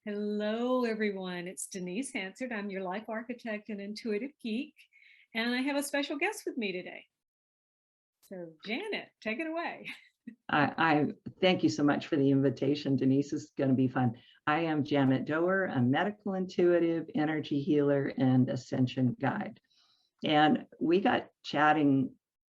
Hello, everyone. It's Denise Hansard. I'm your life architect and intuitive geek, and I have a special guest with me today. So, Janet, take it away. I thank you so much for the invitation, Denise. This is going to be fun. I am Janet Doerr, a medical intuitive, energy healer, and ascension guide. And we got chatting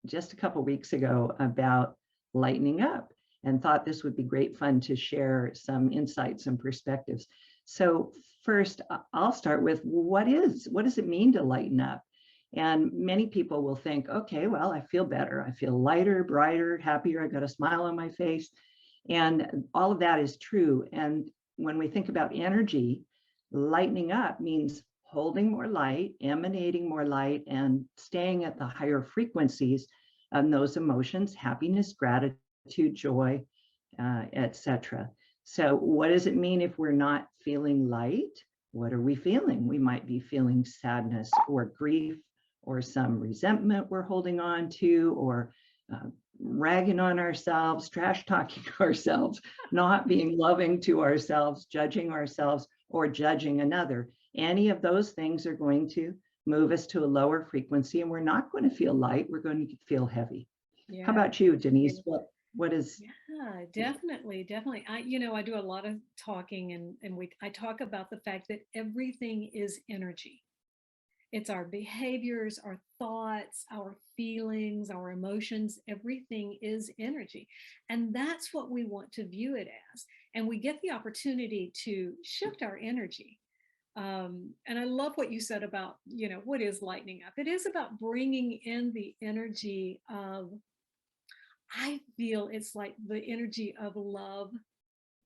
just a couple weeks ago about lightening up and thought this would be great fun to share some insights and perspectives. So first, I'll start with what does it mean to lighten up? And many people will think, okay, well, I feel better. I feel lighter, brighter, happier. I got a smile on my face. And all of that is true. And when we think about energy, lightening up means holding more light, emanating more light, and staying at the higher frequencies on those emotions, happiness, gratitude, joy, etc. So what does it mean if we're not feeling light? What are we feeling? We might be feeling sadness or grief, or some resentment we're holding on to, or ragging on ourselves, trash talking ourselves, not being loving to ourselves, judging ourselves, or judging another. Any of those things are going to move us to a lower frequency, and we're not going to feel light. We're going to feel heavy. Yeah. How about you, Denise? What is? Yeah, definitely. I do a lot of talking, and I talk about the fact that everything is energy. It's our behaviors, our thoughts, our feelings, our emotions. Everything is energy. And that's what we want to view it as. And we get the opportunity to shift our energy. And I love what you said about, what is lightening up? It is about bringing in the energy of, I feel it's like the energy of love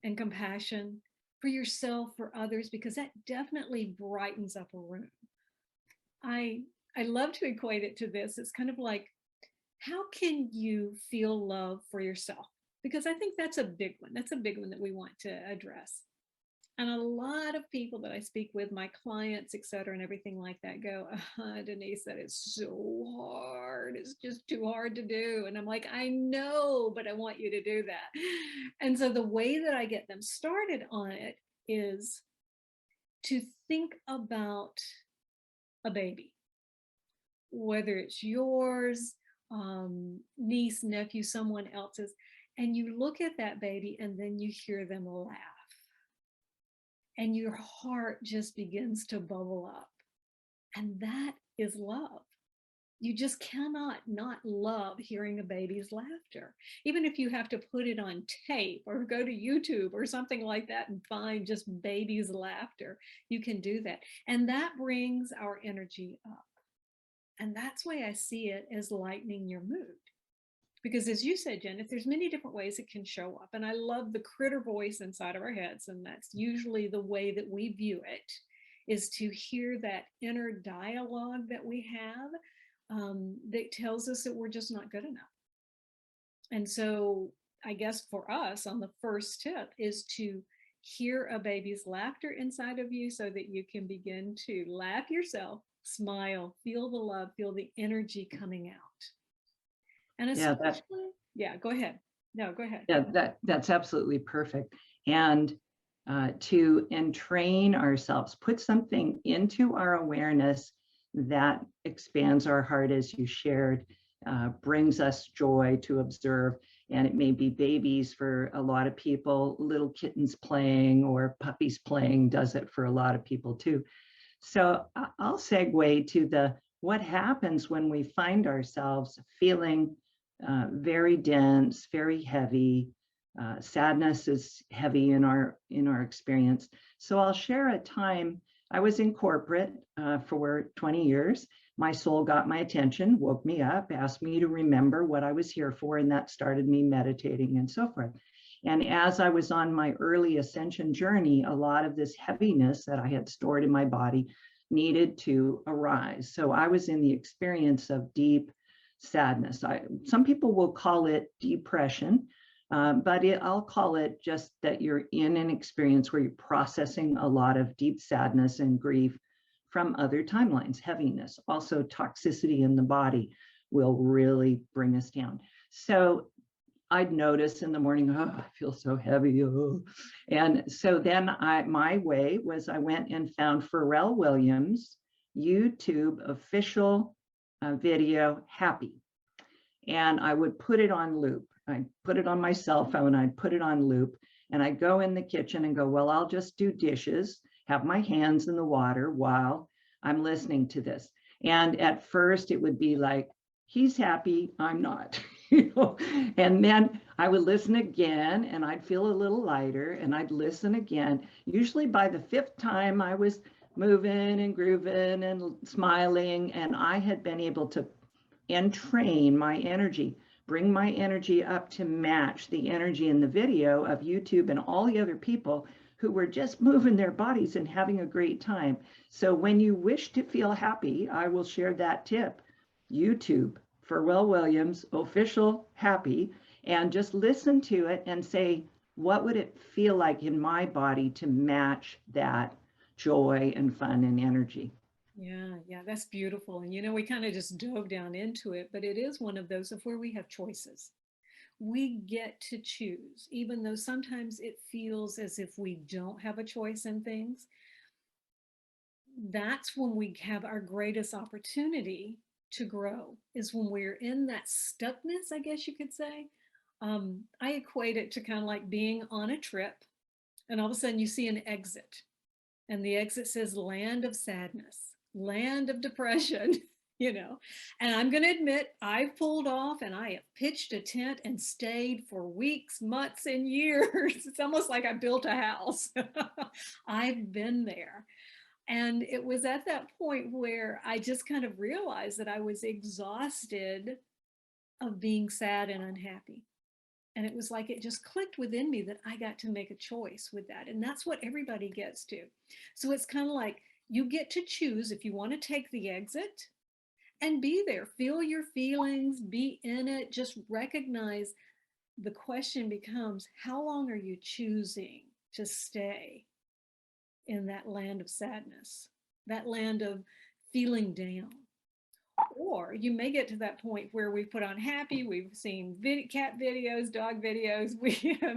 and compassion for yourself, for others, because that definitely brightens up a room. I love to equate it to this. It's kind of like, how can you feel love for yourself? Because I think that's a big one. That's a big one that we want to address. And a lot of people that I speak with, my clients, et cetera, and everything like that go, Denise, that is so hard. It's just too hard to do. And I'm like, I know, but I want you to do that. And so the way that I get them started on it is to think about a baby, whether it's yours, niece, nephew, someone else's, and you look at that baby and then you hear them laugh. And your heart just begins to bubble up. And that is love. You just cannot not love hearing a baby's laughter. Even if you have to put it on tape or go to YouTube or something like that and find just baby's laughter, you can do that. And that brings our energy up. And that's why I see it as lightening your mood. Because as you said, Janet, there's many different ways it can show up. And I love the critter voice inside of our heads. And that's usually the way that we view it, is to hear that inner dialogue that we have that tells us that we're just not good enough. And so I guess for us, on the first tip is to hear a baby's laughter inside of you so that you can begin to laugh yourself, smile, feel the love, feel the energy coming out. And especially, go ahead. No, go ahead. Yeah, that's absolutely perfect. And to entrain ourselves, put something into our awareness that expands our heart, as you shared, brings us joy to observe. And it may be babies for a lot of people, little kittens playing or puppies playing does it for a lot of people too. So I'll segue to what happens when we find ourselves feeling very dense, very heavy. Sadness is heavy in our experience. So I'll share a time. I was in corporate for 20 years. My soul got my attention, woke me up, asked me to remember what I was here for, and that started me meditating and so forth. And as I was on my early ascension journey, a lot of this heaviness that I had stored in my body needed to arise. So I was in the experience of deep sadness. Some people will call it depression, but I'll call it just that you're in an experience where you're processing a lot of deep sadness and grief from other timelines, heaviness, also toxicity in the body will really bring us down. So I'd notice in the morning, oh, I feel so heavy. Oh. And so then my way was I went and found Pharrell Williams' YouTube official video, Happy. And I would put it on loop. I'd put it on my cell phone, I'd put it on loop, and I'd go in the kitchen and go, well, I'll just do dishes, have my hands in the water while I'm listening to this. And at first it would be like, he's happy, I'm not. And then I would listen again and I'd feel a little lighter, and I'd listen again. Usually by the 5th time I was moving and grooving and smiling, and I had been able to entrain my energy, bring my energy up to match the energy in the video of YouTube and all the other people who were just moving their bodies and having a great time. So when you wish to feel happy, I will share that tip. YouTube, Pharrell Williams, official Happy, and just listen to it and say, what would it feel like in my body to match that joy and fun and energy? Yeah, that's beautiful. And we kind of just dove down into it, but it is one of those of where we have choices. We get to choose, even though sometimes it feels as if we don't have a choice in things. That's when we have our greatest opportunity to grow, is when we're in that stuckness, I guess you could say. I equate it to kind of like being on a trip, and all of a sudden you see an exit, and the exit says land of sadness, land of depression, and I'm going to admit I've pulled off and I have pitched a tent and stayed for weeks, months, and years. It's almost like I built a house. I've been there. And it was at that point where I just kind of realized that I was exhausted of being sad and unhappy. And it was like it just clicked within me that I got to make a choice with that. And that's what everybody gets to. So it's kind of like you get to choose if you want to take the exit and be there, feel your feelings, be in it, just recognize. The question becomes, how long are you choosing to stay in that land of sadness, that land of feeling down? Or you may get to that point where we put on happy, we've seen cat videos, dog videos, we have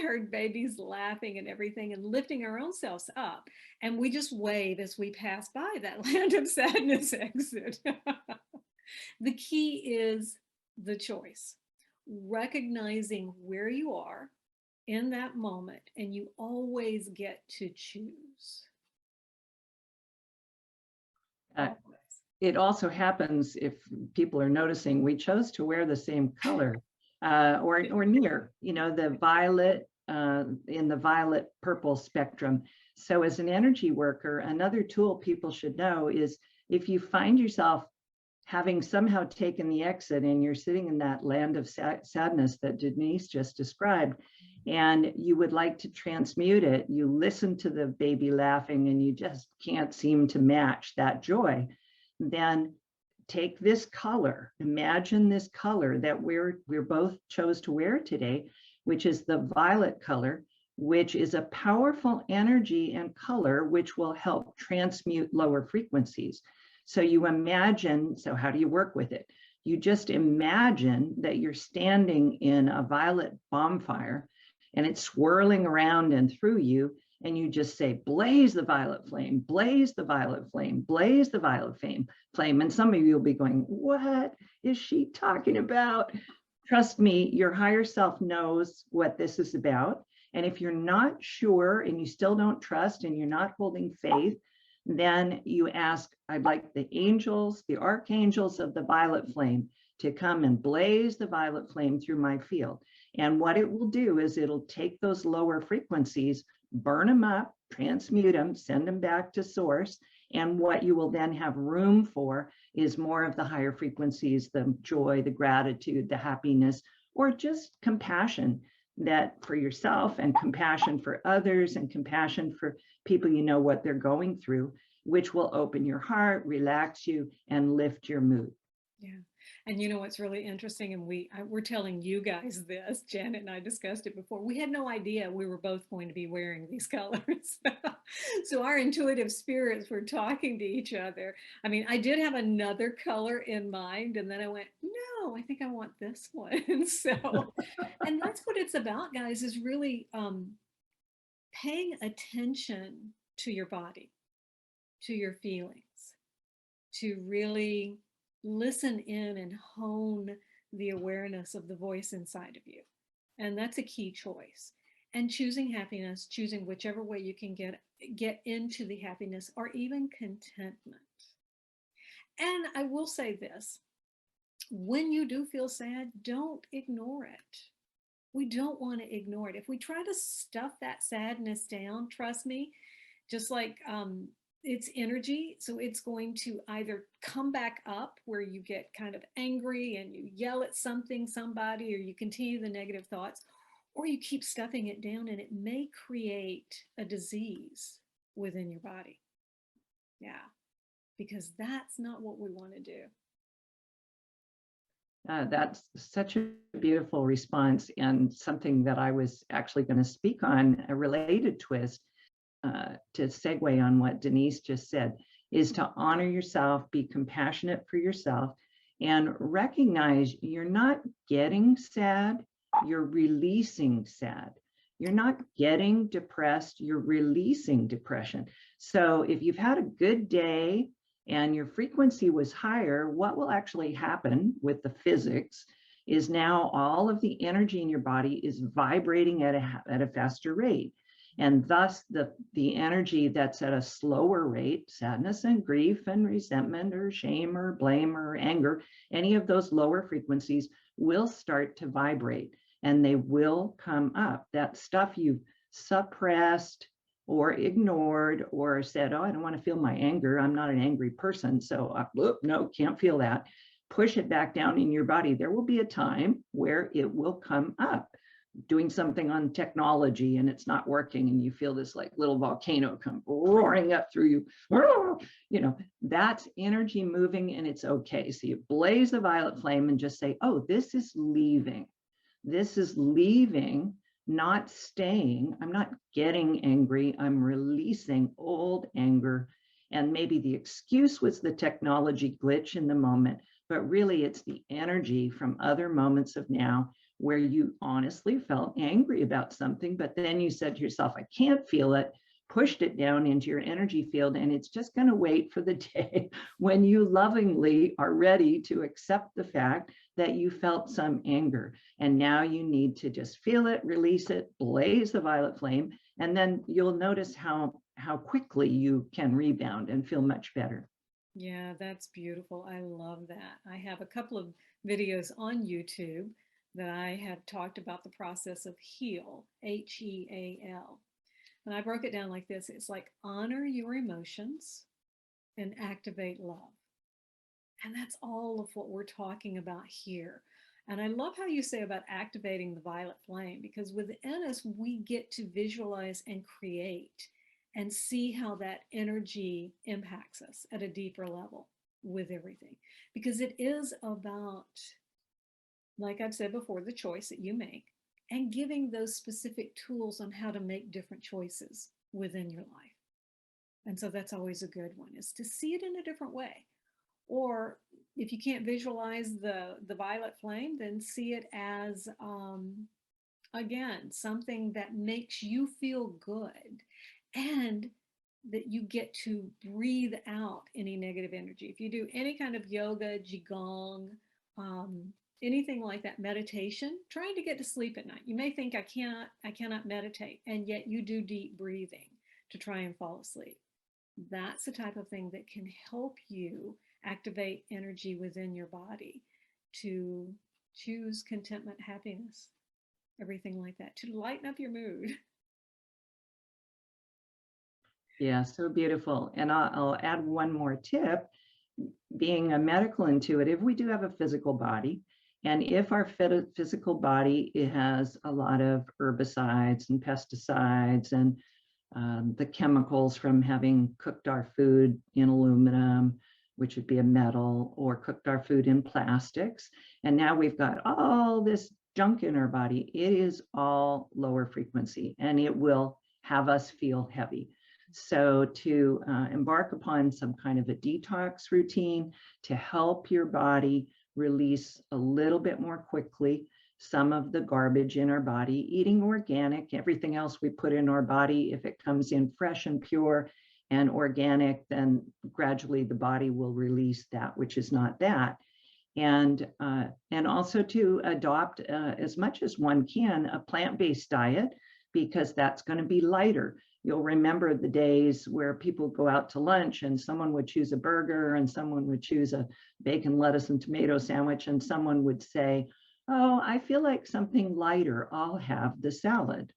heard babies laughing and everything and lifting our own selves up. And we just wave as we pass by that land of sadness exit. The key is the choice, recognizing where you are in that moment, and you always get to choose. It also happens, if people are noticing, we chose to wear the same color or near, the violet, in the violet purple spectrum. So as an energy worker, another tool people should know is if you find yourself having somehow taken the exit and you're sitting in that land of sadness that Denise just described, and you would like to transmute it, you listen to the baby laughing and you just can't seem to match that joy, then take this color, imagine this color that we're both chose to wear today, which is the violet color, which is a powerful energy and color which will help transmute lower frequencies. So you imagine, so how do you work with it? You just imagine that you're standing in a violet bonfire and it's swirling around and through you, and you just say, blaze the violet flame, blaze the violet flame, blaze the violet flame. And some of you will be going, what is she talking about? Trust me, your higher self knows what this is about. And if you're not sure and you still don't trust and you're not holding faith, then you ask, I'd like the angels, the archangels of the violet flame to come and blaze the violet flame through my field. And what it will do is it'll take those lower frequencies, burn them up, transmute them, send them back to source. And what you will then have room for is more of the higher frequencies, the joy, the gratitude, the happiness, or just compassion that for yourself and compassion for others and compassion for people you know what they're going through, which will open your heart, relax you, and lift your mood. Yeah. And you know what's really interesting, and we're telling you guys this, Janet and I discussed it before. We had no idea we were both going to be wearing these colors. So our intuitive spirits were talking to each other. I mean, I did have another color in mind, and then I went, no, I think I want this one. So, and that's what it's about, guys, is really paying attention to your body, to your feelings, to really listen in and hone the awareness of the voice inside of you. And that's a key choice. And choosing happiness, choosing whichever way you can get into the happiness or even contentment. And I will say this, when you do feel sad, don't ignore it. We don't want to ignore it. If we try to stuff that sadness down, trust me, just like it's energy, so it's going to either come back up where you get kind of angry and you yell at somebody, or you continue the negative thoughts, or you keep stuffing it down, and it may create a disease within your body. Yeah, because that's not what we want to do. That's such a beautiful response, and something that I was actually going to speak on, a related twist to segue on what Denise just said, is to honor yourself, be compassionate for yourself, and recognize you're not getting sad, you're releasing sad. You're not getting depressed, you're releasing depression. So if you've had a good day and your frequency was higher, what will actually happen with the physics is now all of the energy in your body is vibrating at a faster rate. And thus the energy that's at a slower rate, sadness and grief and resentment or shame or blame or anger, any of those lower frequencies will start to vibrate, and they will come up. That stuff you've suppressed or ignored or said, oh, I don't want to feel my anger, I'm not an angry person, so no, can't feel that. Push it back down in your body. There will be a time where it will come up. Doing something on technology and it's not working, and you feel this like little volcano come roaring up through you. You know, that's energy moving, and it's okay. So you blaze the violet flame and just say, oh, this is leaving. This is leaving, not staying. I'm not getting angry. I'm releasing old anger. And maybe the excuse was the technology glitch in the moment, but really it's the energy from other moments of now where you honestly felt angry about something, but then you said to yourself, I can't feel it, pushed it down into your energy field, and it's just going to wait for the day when you lovingly are ready to accept the fact that you felt some anger. And now you need to just feel it, release it, blaze the violet flame, and then you'll notice how quickly you can rebound and feel much better. Yeah, that's beautiful. I love that. I have a couple of videos on YouTube that I have talked about the process of heal, HEAL. And I broke it down like this. It's like honor your emotions and activate love. And that's all of what we're talking about here. And I love how you say about activating the violet flame, because within us, we get to visualize and create and see how that energy impacts us at a deeper level with everything. Because it is about, like I've said before, the choice that you make and giving those specific tools on how to make different choices within your life. And so that's always a good one, is to see it in a different way. Or if you can't visualize the violet flame, then see it as, again, something that makes you feel good, and that you get to breathe out any negative energy. If you do any kind of yoga, qigong, anything like that, meditation, trying to get to sleep at night. You may think I cannot meditate, and yet you do deep breathing to try and fall asleep. That's the type of thing that can help you activate energy within your body to choose contentment, happiness, everything like that, to lighten up your mood. Yeah, so beautiful. And I'll add one more tip. Being a medical intuitive, we do have a physical body. And if our physical body, it has a lot of herbicides and pesticides and the chemicals from having cooked our food in aluminum, which would be a metal, or cooked our food in plastics. And now we've got all this junk in our body. It is all lower frequency, and it will have us feel heavy. So to embark upon some kind of a detox routine to help your body release a little bit more quickly some of the garbage in our body, eating organic, everything else we put in our body, if it comes in fresh and pure and organic, then gradually the body will release that which is not that. And also to adopt as much as one can a plant-based diet, because that's going to be lighter. You'll remember the days where people go out to lunch and someone would choose a burger and someone would choose a bacon, lettuce, and tomato sandwich, and someone would say, oh, I feel like something lighter, I'll have the salad.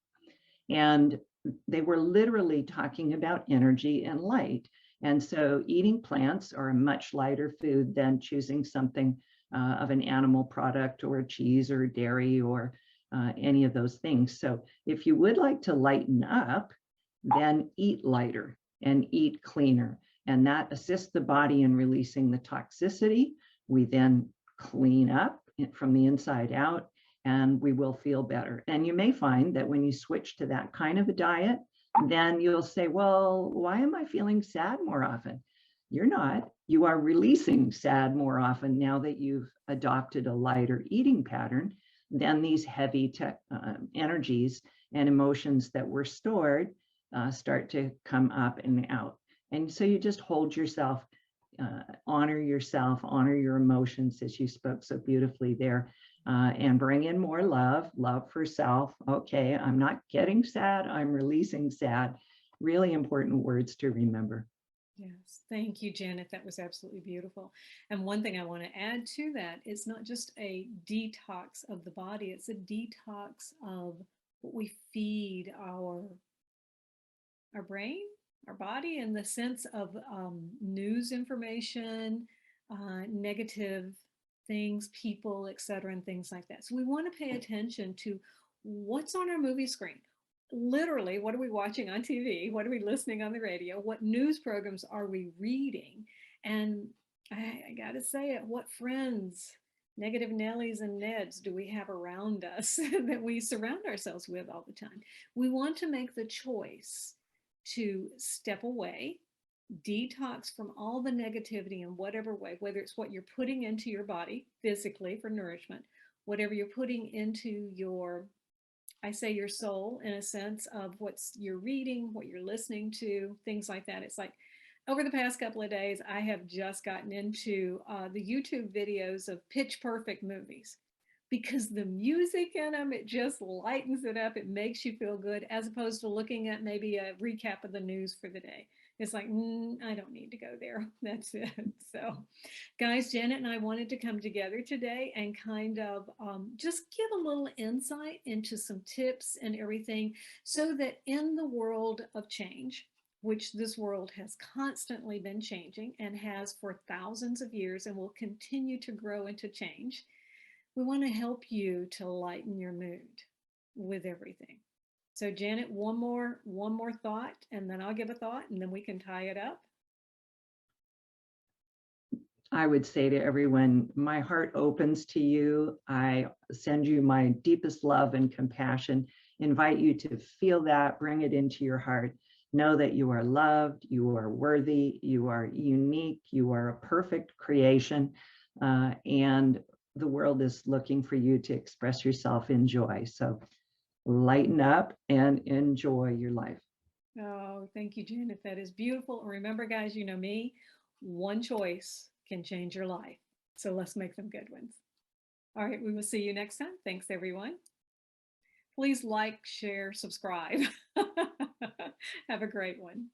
And they were literally talking about energy and light. And so eating plants are a much lighter food than choosing something of an animal product or cheese or dairy or any of those things. So if you would like to lighten up, then eat lighter and eat cleaner. And that assists the body in releasing the toxicity. We then clean up from the inside out, and we will feel better. And you may find that when you switch to that kind of a diet, then you'll say, well, why am I feeling sad more often? You're not. You are releasing sad more often now that you've adopted a lighter eating pattern. Then these heavy energies and emotions that were stored start to come up and out. And so you just hold yourself, honor yourself, honor your emotions, as you spoke so beautifully there, and bring in more love for self. Okay, I'm not getting sad, I'm releasing sad. Really important words to remember. Yes, thank you, Janet. That was absolutely beautiful. And one thing I want to add to that, it's not just a detox of the body, it's a detox of what we feed our brain, our body, in the sense of news information, negative things, people, etc., and things like that. So we want to pay attention to what's on our movie screen. Literally, what are we watching on TV? What are we listening on the radio? What news programs are we reading? And I got to say it, what friends, negative Nellies and Neds, do we have around us that we surround ourselves with all the time? We want to make the choice to step away, detox from all the negativity in whatever way, whether it's what you're putting into your body physically for nourishment, whatever you're putting into your, I say your soul, in a sense of what's you're reading, what you're listening to, things like that. It's like over the past couple of days, I have just gotten into the YouTube videos of pitch perfect movies, because the music in them, it just lightens it up. It makes you feel good, as opposed to looking at maybe a recap of the news for the day. It's like, I don't need to go there. That's it. So, guys, Janet and I wanted to come together today and kind of just give a little insight into some tips and everything, so that in the world of change, which this world has constantly been changing and has for thousands of years and will continue to grow into change, we want to help you to lighten your mood with everything. So Janet, one more thought, and then I'll give a thought, and then we can tie it up. I would say to everyone, my heart opens to you. I send you my deepest love and compassion. Invite you to feel that, bring it into your heart. Know that you are loved, you are worthy, you are unique, you are a perfect creation, and the world is looking for you to express yourself in joy. So lighten up and enjoy your life. Oh, thank you, Janet. That is beautiful. And remember, guys, you know me, one choice can change your life. So let's make them good ones. All right, we will see you next time. Thanks, everyone. Please like, share, subscribe. Have a great one.